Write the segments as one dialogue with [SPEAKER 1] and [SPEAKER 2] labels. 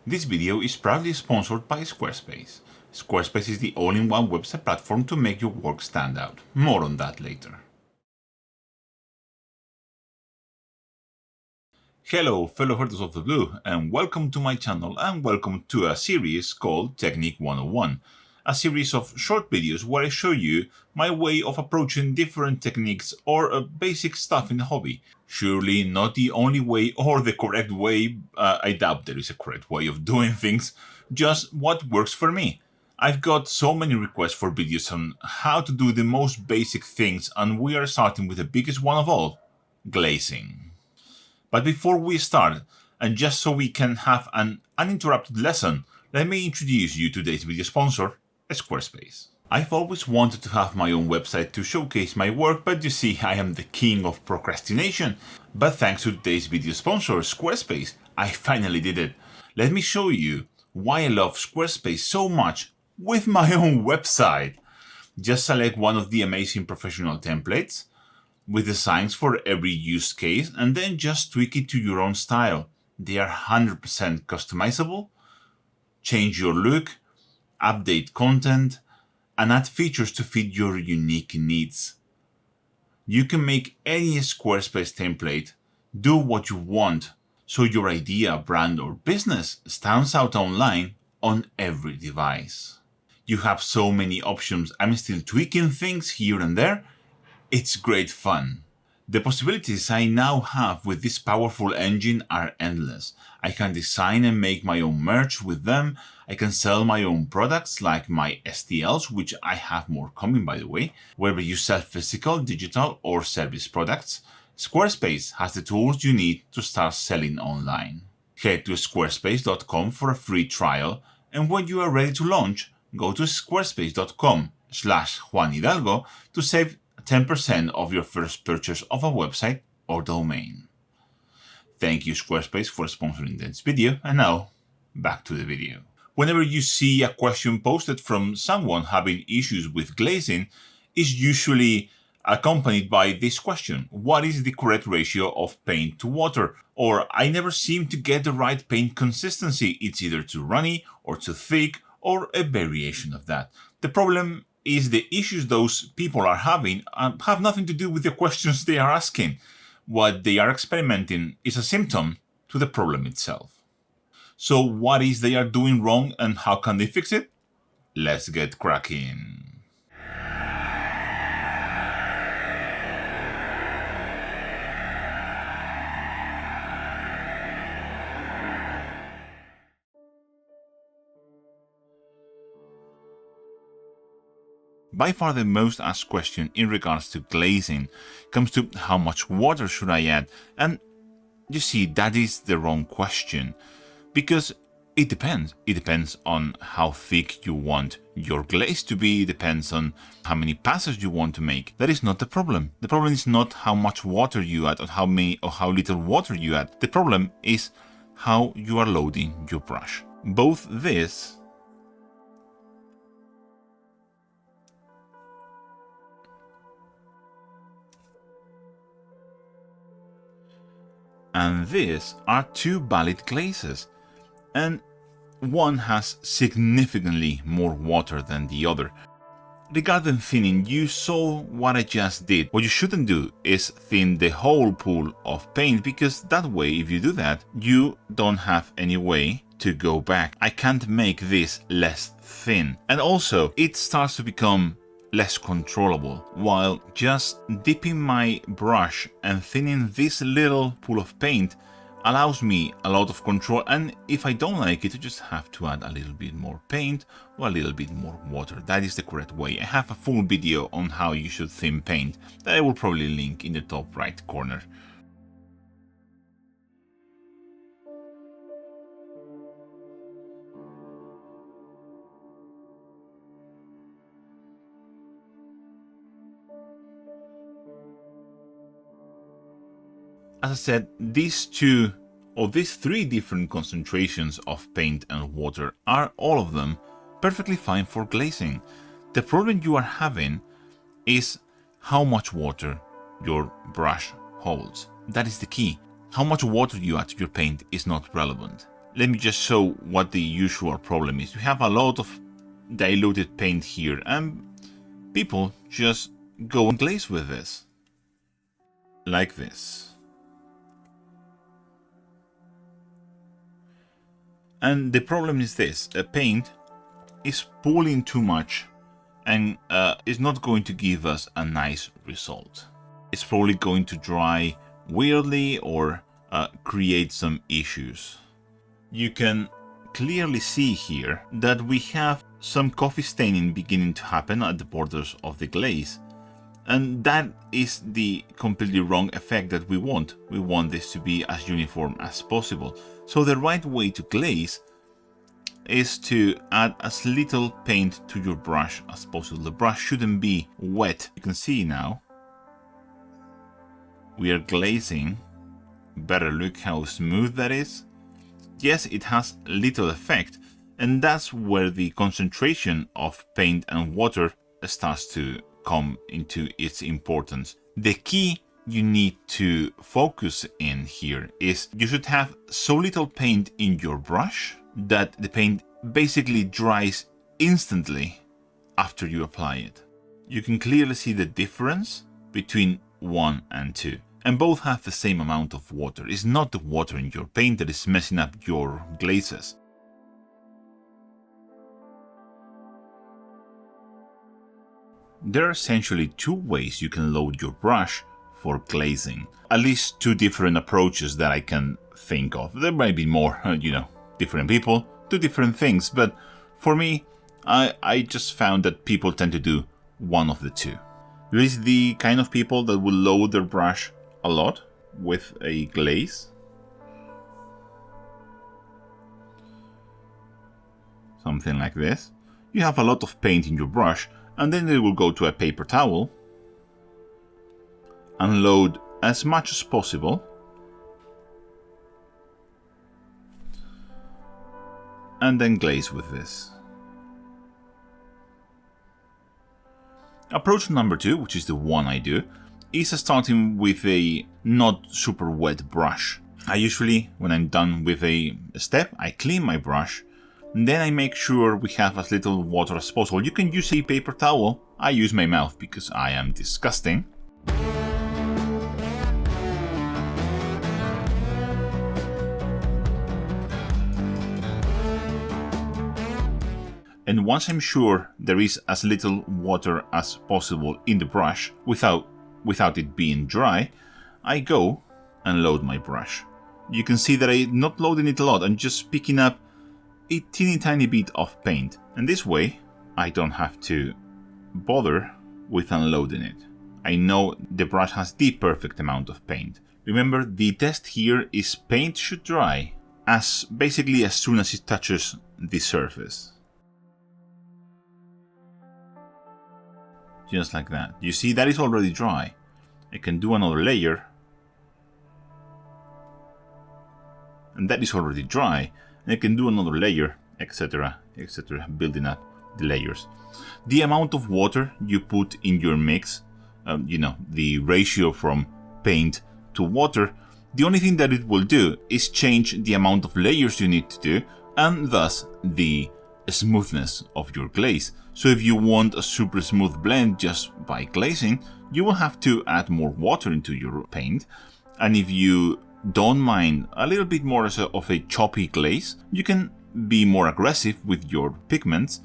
[SPEAKER 1] This video is proudly sponsored by Squarespace. Squarespace is the all-in-one website platform to make your work stand out. More on that later. Hello fellow Hunters of the Blue, and welcome to my channel and welcome to a series called Technique 101. A series of short videos where I show you my way of approaching different techniques or basic stuff in the hobby. Surely not the only way or the correct way, I doubt there is a correct way of doing things, just what works for me. I've got so many requests for videos on how to do the most basic things, and we are starting with the biggest one of all, glazing. But before we start, and just so we can have an uninterrupted lesson, let me introduce you to today's video sponsor, Squarespace. I've always wanted to have my own website to showcase my work, but you see, I am the king of procrastination. But thanks to today's video sponsor, Squarespace, I finally did it. Let me show you why I love Squarespace so much with my own website. Just select one of the amazing professional templates with designs for every use case, and then just tweak it to your own style. They are 100% customizable. Change your look, update content, and add features to fit your unique needs. You can make any Squarespace template do what you want, so your idea, brand, or business stands out online on every device. You have so many options. I'm still tweaking things here and there. It's great fun. The possibilities I now have with this powerful engine are endless. I can design and make my own merch with them. I can sell my own products like my STLs, which I have more coming by the way. Whether you sell physical, digital, or service products, Squarespace has the tools you need to start selling online. Head to squarespace.com for a free trial, and when you are ready to launch, go to squarespace.com/juanhidalgo to save 10% of your first purchase of a website or domain. Thank you Squarespace for sponsoring this video, and now back to the video. Whenever you see a question posted from someone having issues with glazing, it's usually accompanied by this question: what is the correct ratio of paint to water? Or I never seem to get the right paint consistency, it's either too runny or too thick or a variation of that. The problem is the issues those people are having have nothing to do with the questions they are asking. What they are experimenting is a symptom to the problem itself. So what is they are doing wrong and how can they fix it? Let's get cracking. By far the most asked question in regards to glazing comes to how much water should I add, and you see that is the wrong question, because it depends. It depends on how thick you want your glaze to be, it depends on how many passes you want to make. That is not the problem. The problem is not how much water you add or how little water you add. The problem is how you are loading your brush. Both this and this are two valid glazes, and one has significantly more water than the other. Regarding thinning, you saw what I just did. What you shouldn't do is thin the whole pool of paint, because that way, if you do that, you don't have any way to go back. I can't make this less thin, and also it starts to become less controllable, while just dipping my brush and thinning this little pool of paint allows me a lot of control, and if I don't like it, I just have to add a little bit more paint or a little bit more water. That is the correct way. I have a full video on how you should thin paint that I will probably link in the top right corner. As I said, these three different concentrations of paint and water are all of them perfectly fine for glazing. The problem you are having is how much water your brush holds. That is the key. How much water you add to your paint is not relevant. let me just show what the usual problem is. We have a lot of diluted paint here, and people just go and glaze with this. Like this. And the problem is this, paint is pulling too much and is not going to give us a nice result. It's probably going to dry weirdly or create some issues. You can clearly see here that we have some coffee staining beginning to happen at the borders of the glaze. And that is the completely wrong effect that we want. We want this to be as uniform as possible. So the right way to glaze is to add as little paint to your brush as possible. The brush shouldn't be wet. You can see now we are glazing better. Look how smooth that is. Yes, it has little effect, and that's where the concentration of paint and water starts to come into its importance. The key you need to focus in here is you should have so little paint in your brush that the paint basically dries instantly after you apply it. You can clearly see the difference between 1 and 2. And both have the same amount of water. It's not the water in your paint that is messing up your glazes. There are essentially two ways you can load your brush for glazing. At least two different approaches that I can think of. There might be more, different people do different things, but for me, I just found that people tend to do one of the two. There is the kind of people that will load their brush a lot with a glaze. Something like this. You have a lot of paint in your brush, and then they will go to a paper towel and load as much as possible. And then glaze with this. Approach number 2, which is the one I do, is starting with a not super wet brush. I usually, when I'm done with a step, I clean my brush. Then I make sure we have as little water as possible. You can use a paper towel. I use my mouth because I am disgusting. And once I'm sure there is as little water as possible in the brush without it being dry, I go and load my brush. You can see that I'm not loading it a lot, I'm just picking up a teeny tiny bit of paint. And this way, I don't have to bother with unloading it. I know the brush has the perfect amount of paint. Remember, the test here is paint should dry basically as soon as it touches the surface. Just like that. You see, that is already dry. I can do another layer. And that is already dry. And I can do another layer, etc., etc., building up the layers. The amount of water you put in your mix, the ratio from paint to water, the only thing that it will do is change the amount of layers you need to do, and thus the smoothness of your glaze. So if you want a super smooth blend just by glazing, you will have to add more water into your paint. And if you don't mind a little bit more of a choppy glaze, you can be more aggressive with your pigments.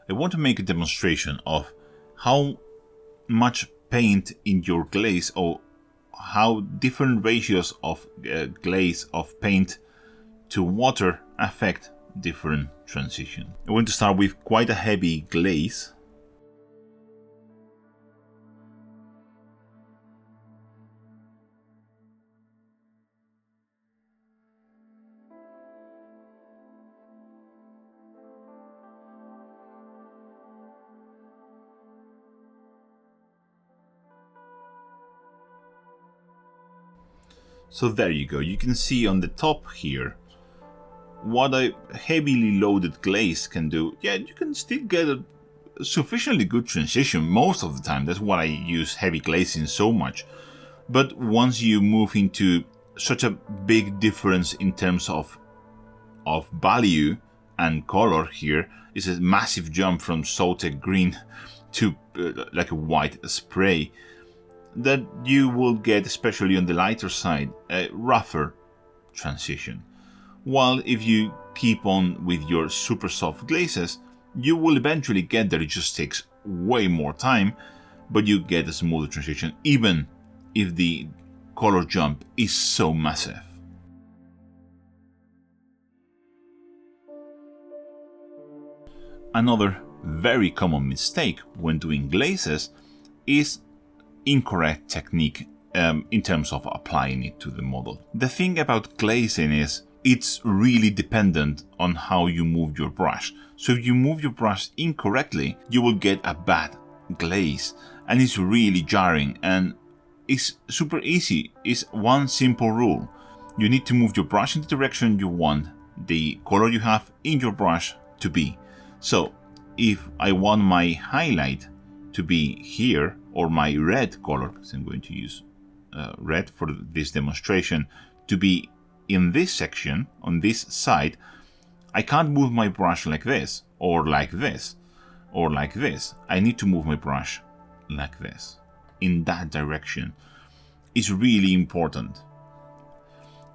[SPEAKER 1] I want to make a demonstration of how much paint in your glaze, or how different ratios of glaze of paint to water affect different transition. I want to start with quite a heavy glaze. So there you go. You can see on the top here what a heavily loaded glaze can do. Yeah, you can still get a sufficiently good transition most of the time. That's why I use heavy glazing so much. But once you move into such a big difference in terms of value and color, here is a massive jump from salted green to like a white spray, that you will get, especially on the lighter side, a rougher transition. While if you keep on with your super soft glazes, you will eventually get there. It just takes way more time, but you get a smoother transition, even if the color jump is so massive. Another very common mistake when doing glazes is incorrect technique in terms of applying it to the model. The thing about glazing is it's really dependent on how you move your brush. So if you move your brush incorrectly, you will get a bad glaze, and it's really jarring, and it's super easy. It's one simple rule. You need to move your brush in the direction you want the color you have in your brush to be. So if I want my highlight to be here, or my red color, because I'm going to use red for this demonstration, to be in this section, on this side, I can't move my brush like this, or like this, or like this. I need to move my brush like this, in that direction. It's really important.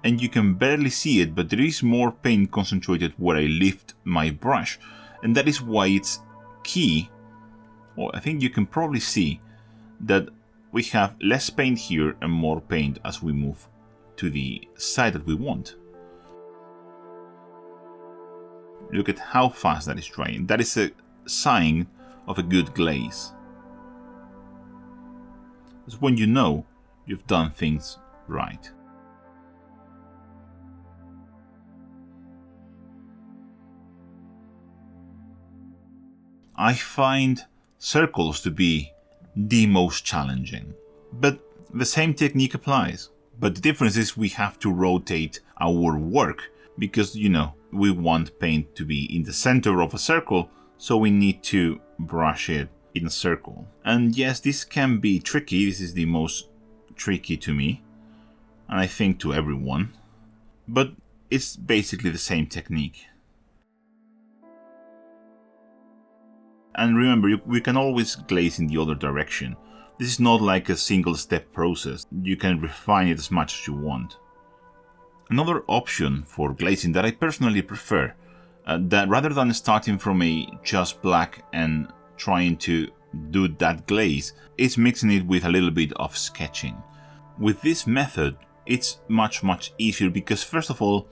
[SPEAKER 1] And you can barely see it, but there is more paint concentrated where I lift my brush. And that is why it's key, or I think you can probably see that we have less paint here and more paint as we move to the side that we want. Look at how fast that is drying. That is a sign of a good glaze. It's when you know you've done things right. I find circles to be the most challenging, but the same technique applies. But the difference is we have to rotate our work because, you know, we want paint to be in the center of a circle, so we need to brush it in a circle. And yes, this can be tricky. This is the most tricky to me, and I think to everyone, but it's basically the same technique. And remember, we can always glaze in the other direction. This is not like a single step process. You can refine it as much as you want. Another option for glazing that I personally prefer, that rather than starting from a just black and trying to do that glaze, is mixing it with a little bit of sketching. With this method, it's much easier because first of all,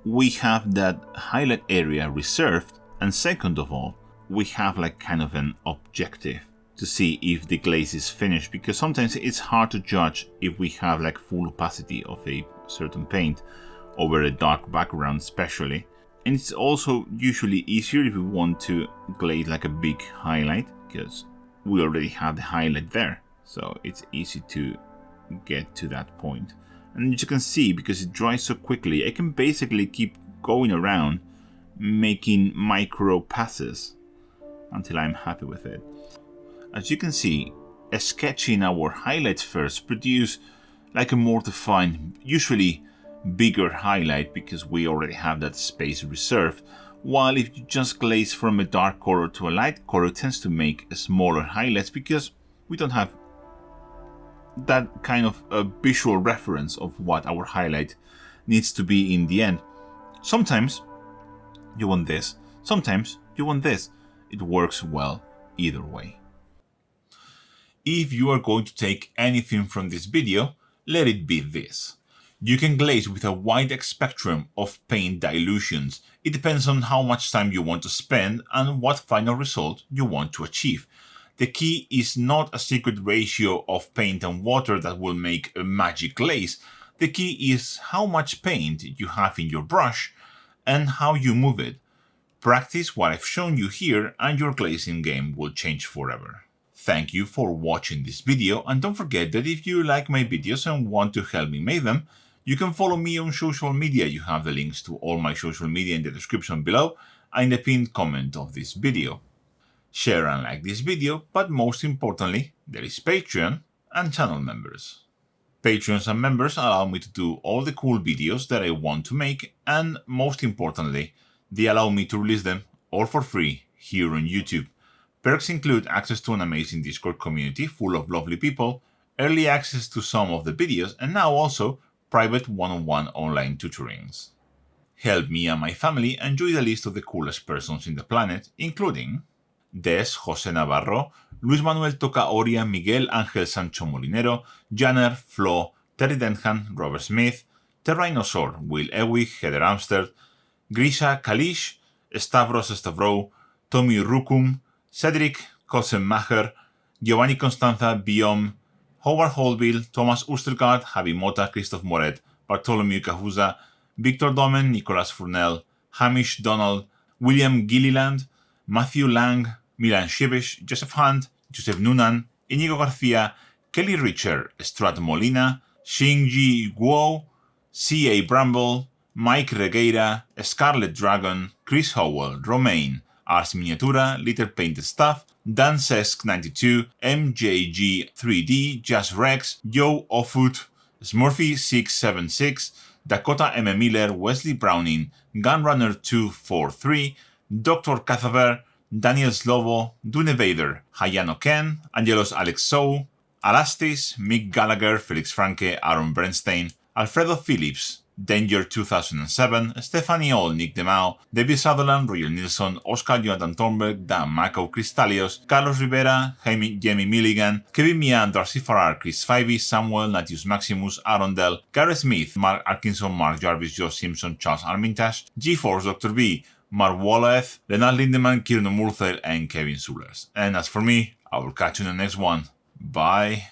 [SPEAKER 1] we have that highlight area reserved, and second of all, we have like kind of an objective to see if the glaze is finished, because sometimes it's hard to judge if we have like full opacity of a certain paint over a dark background especially. And it's also usually easier if we want to glaze like a big highlight, because we already have the highlight there, so it's easy to get to that point. And as you can see, because it dries so quickly, I can basically keep going around making micro passes until I'm happy with it. As you can see, sketching our highlights first produce like a more defined, usually bigger highlight because we already have that space reserved, while if you just glaze from a dark color to a light color, it tends to make a smaller highlights because we don't have that kind of a visual reference of what our highlight needs to be in the end. Sometimes you want this, sometimes you want this. It works well either way. If you are going to take anything from this video, let it be this. You can glaze with a wide spectrum of paint dilutions. It depends on how much time you want to spend and what final result you want to achieve. The key is not a secret ratio of paint and water that will make a magic glaze. The key is how much paint you have in your brush and how you move it. Practice what I've shown you here and your glazing game will change forever. Thank you for watching this video, and don't forget that if you like my videos and want to help me make them, you can follow me on social media. You have the links to all my social media in the description below and in the pinned comment of this video. Share and like this video, but most importantly, there is Patreon and channel members. Patrons and members allow me to do all the cool videos that I want to make, and most importantly, they allow me to release them all for free here on YouTube. Perks include access to an amazing Discord community full of lovely people, early access to some of the videos, and now also private one-on-one online tutorings. Help me and my family enjoy the list of the coolest persons in the planet, including Des José Navarro, Luis Manuel Toca Oria, Miguel Ángel Sancho Molinero, Janner, Flo, Terry Denhan, Robert Smith, Terrinosaur, Will Ewig, Heather Amsterd, Grisha Kalish, Stavros Stavrou, Tommy Rukum, Cedric Kotzenmacher, Giovanni Constanza Biom, Howard Holville, Thomas Ustergaard, Javi Mota, Christoph Moret, Bartholomew Cahuza, Victor Domen, Nicolas Furnell, Hamish Donald, William Gilliland, Matthew Lang, Milan Shibish, Joseph Hunt, Joseph Nunan, Inigo Garcia, Kelly Richard, Strat Molina, Xingji Guo, C.A. Bramble, Mike Regueira, Scarlet Dragon, Chris Howell, Romain, Ars Miniatura, Little Painted Stuff, Dan Sesk 92, MJG3D, Jazz Rex, Joe Ofut, Smurfy 676, Dakota M. Miller, Wesley Browning, Gunrunner 243, Dr. Cathaver, Daniel Slovo, Dune Vader, Hayano Ken, Angelos Alex Sou, Alastis, Mick Gallagher, Felix Franke, Aaron Bernstein, Alfredo Phillips, Danger 2007, Stephanie All, Nick DeMao, David Sutherland, Roger Nilsson, Oscar Jonathan Thornberg, Dan Mako, Cristalios, Carlos Rivera, Jamie Milligan, Kevin Mian, Darcy Farrar, Chris Fivey, Samuel, Natius Maximus, Aaron Dell, Gareth Smith, Mark Atkinson, Mark Jarvis, Joe Simpson, Charles Armitage, G-Force, Dr. B, Mark Walleth, Leonard Lindemann, Kieran Murthel, and Kevin Sulers. And as for me, I will catch you in the next one. Bye.